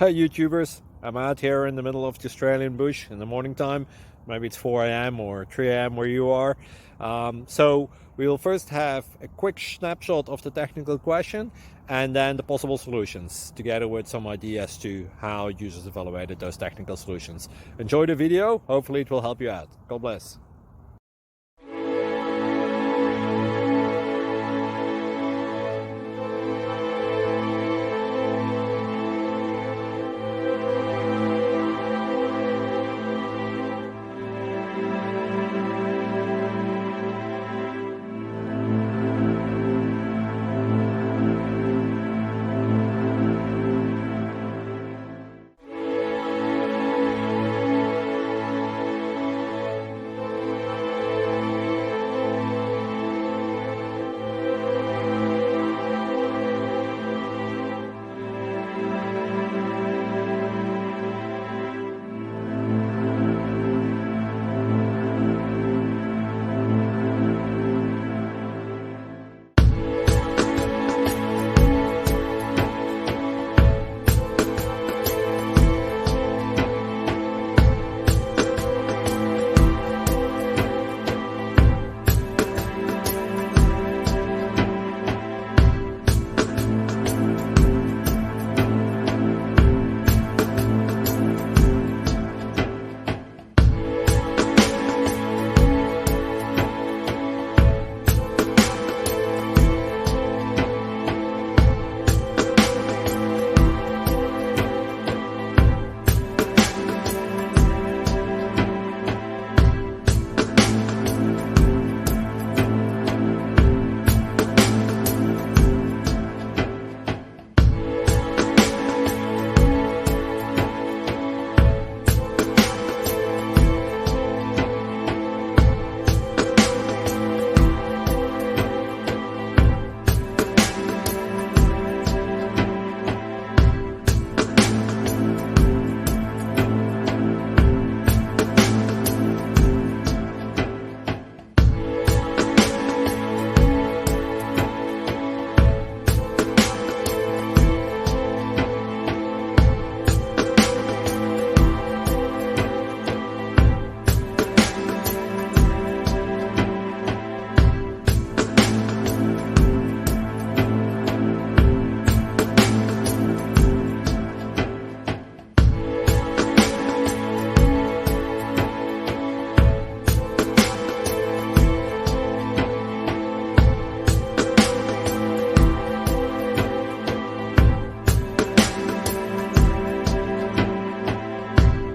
Hey YouTubers, I'm out here in the middle of the Australian bush in the morning time. Maybe it's 4 a.m. or 3 a.m. where you are. So we'll first have a quick snapshot of the technical question and then the possible solutions, together with some ideas to how users evaluated those technical solutions. Enjoy the video, hopefully it will help you out. God bless.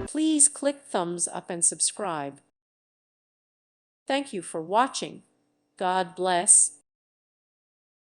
Please click thumbs up and subscribe. Thank you for watching. God bless.